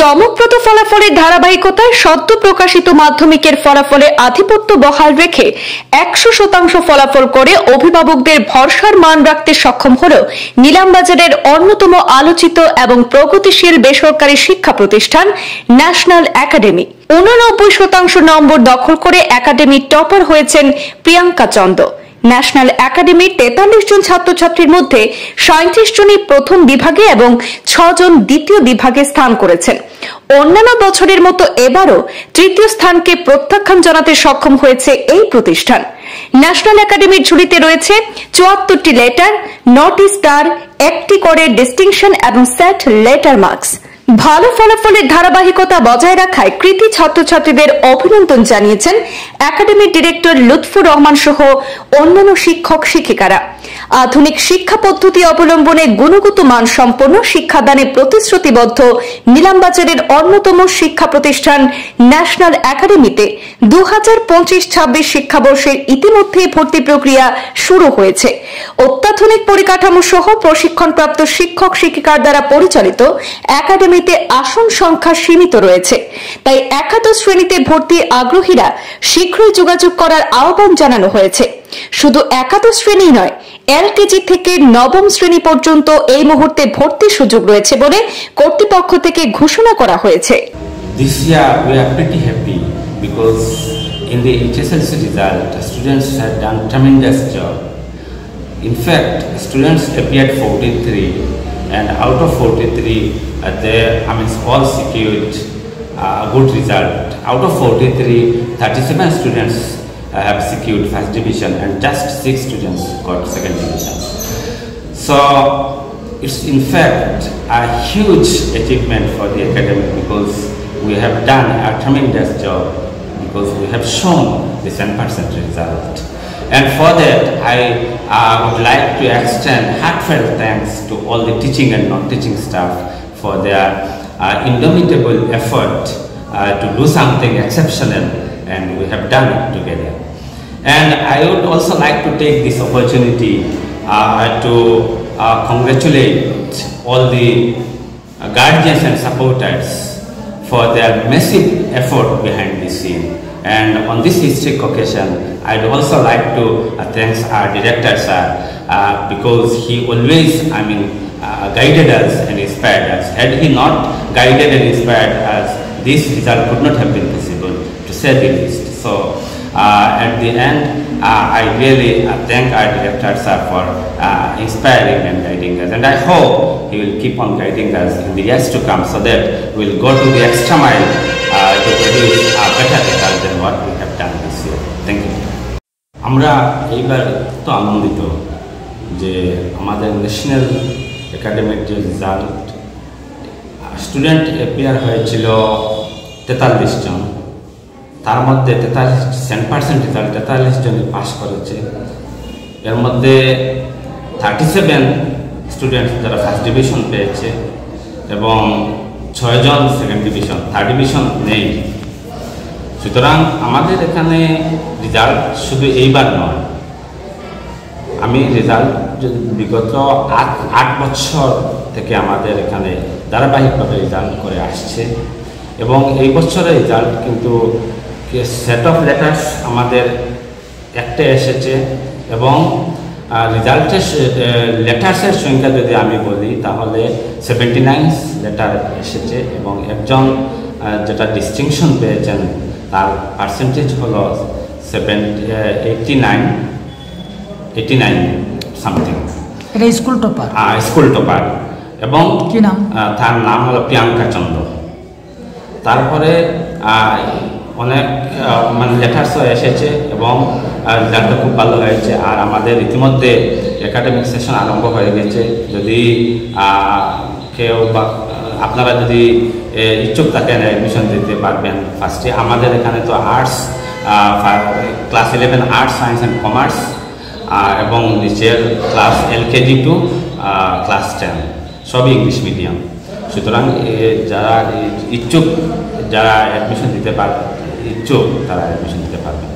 চমকপ্রদ ফলাফলের ধারাবাহিকতায় সদ্য প্রকাশিত মাধ্যমিকের ফলাফলে আধিপত্য বহাল রেখে 100% ফলাফল করে অভিভাবকদের ভরসার মান রাখতে সক্ষম হল নিলামবাজারের অন্যতম আলোচিত এবং প্রগতিশীল বেসরকারি শিক্ষা প্রতিষ্ঠান ন্যাশনাল একাডেমি। 89% নম্বর দখল করে একাডেমির টপার হয়েছেন প্রিয়াঙ্কা চন্দ। ন্যাশনাল একাডেমির 43 জন ছাত্রছাত্রীর মধ্যে 37 জনই প্রথম বিভাগে এবং 6 জন দ্বিতীয় বিভাগে স্থান করেছেন। অন্যান্য বছরের মতো এবারও তৃতীয় স্থানকে প্রত্যাখ্যান জানাতে সক্ষম হয়েছে এই প্রতিষ্ঠান। ন্যাশনাল একাডেমির ঝুলিতে রয়েছে 74টি লেটার, 9টি স্টার, 1টি করে ডিস্টিংশন এবং সেট লেটার মার্কস। ভালো ফলাফলের ধারাবাহিকতা বজায় রাখায় কৃতী ছাত্রছাত্রীদের অভিনন্দন জানিয়েছেন একাডেমির ডিরেক্টর লুৎফুর রহমান সহ অন্যান্য শিক্ষক শিক্ষিকারা। আধুনিক শিক্ষা পদ্ধতি অবলম্বনে গুণগত মানসম্পন্ন শিক্ষাদানে প্রতিশ্রুতিবদ্ধ নিলামবাজারের অন্যতম শিক্ষা প্রতিষ্ঠান ন্যাশনাল একাডেমিতে 2025-26 শিক্ষাবর্ষের ইতিমধ্যেই ভর্তি প্রক্রিয়া শুরু হয়েছে। অত্যাধুনিক পরিকাঠামো সহ প্রশিক্ষণপ্রাপ্ত শিক্ষক শিক্ষিকার দ্বারা পরিচালিত একাডেমিতে আসন সংখ্যা সীমিত রয়েছে, তাই একাদশ শ্রেণীতে ভর্তি আগ্রহীরা শীঘ্রই যোগাযোগ করার আহ্বান জানানো হয়েছে। শুধু একাদশ শ্রেণী নয়, এলকেজি থেকে নবম শ্রেণী পর্যন্ত এই মুহূর্তে ভর্তির সুযোগ রয়েছে বলে কর্তৃপক্ষ থেকে ঘোষণা করা হয়েছে। This year we are pretty happy because in the HSLC result students have done tremendous job. In fact, students appeared 43 and out of 43 all secured a good result. Out of 43, 37 students have secured first division and just 6 students got second division. So it's in fact a huge achievement for the academy because we have done a tremendous job because we have shown the 10% result. And for that, I would like to extend heartfelt thanks to all the teaching and non-teaching staff for their indomitable effort to do something exceptional, and we have done it together. And I would also like to take this opportunity to congratulate all the guardians and supporters for their massive effort behind the scene. And on this historic occasion, I'd also like to thank our director sir because he always, guided us and inspired us. Had he not guided and inspired us, this result could not have been possible, to say the least. So at the end, I really thank our director sir for inspiring and guiding us, and I hope he will keep on guiding us in the years to come so that we'll go to the extra mile to produce a better result than what we have done this year. Thank you. আমরা এইবার তো আনন্দিত যে আমাদের national একাডেমির যে result, student appear হয়েছিল 43 জন, তার মধ্যে 10% রেজাল্ট 43 জনই পাস করেছে। এর মধ্যে 37 স্টুডেন্ট যারা ফার্স্ট ডিভিশন পেয়েছে এবং 6 জন সেকেন্ড ডিভিশন, থার্ড ডিভিশন নেই। সুতরাং আমাদের এখানে রেজাল্ট শুধু এইবার নয়, আমি রেজাল্ট বিগত 8 বছর থেকে আমাদের এখানে ধারাবাহিকভাবে রেজাল্ট করে আসছে এবং এই বছরের রেজাল্ট কিন্তু সেট অফ লেটার্স আমাদের একটা এসেছে এবং রেজাল্টের লেটার্সের সংখ্যা যদি আমি বলি তাহলে 79 লেটার এসেছে এবং একজন যেটা ডিস্টিংশন পেয়েছেন তার পার্সেন্টেজ হলো 89 সামথিং। এটা স্কুল টপার? School topper. এবং কি নাম? তার নাম হলো প্রিয়াঙ্কা চন্দ। তারপরে অনেক লেটার্সও এসেছে এবং রেজাল্টটা খুব ভালো হয়েছে। আর আমাদের ইতিমধ্যে একাডেমিক সেশন আরম্ভ হয়ে গেছে। যদি কেউ বা আপনারা যদি ইচ্ছুক থাকেন অ্যাডমিশন দিতে পারবেন। ফার্স্টে আমাদের এখানে তো arts, class 11 arts, science and commerce এবং নিচের ক্লাস LKG টু ক্লাস 10 সবই ইংলিশ মিডিয়াম। সুতরাং যারা ইচ্ছুক, যারা অ্যাডমিশন দিতে ইচ্ছুক তারা অ্যাডমিশন দিতে পারবেন।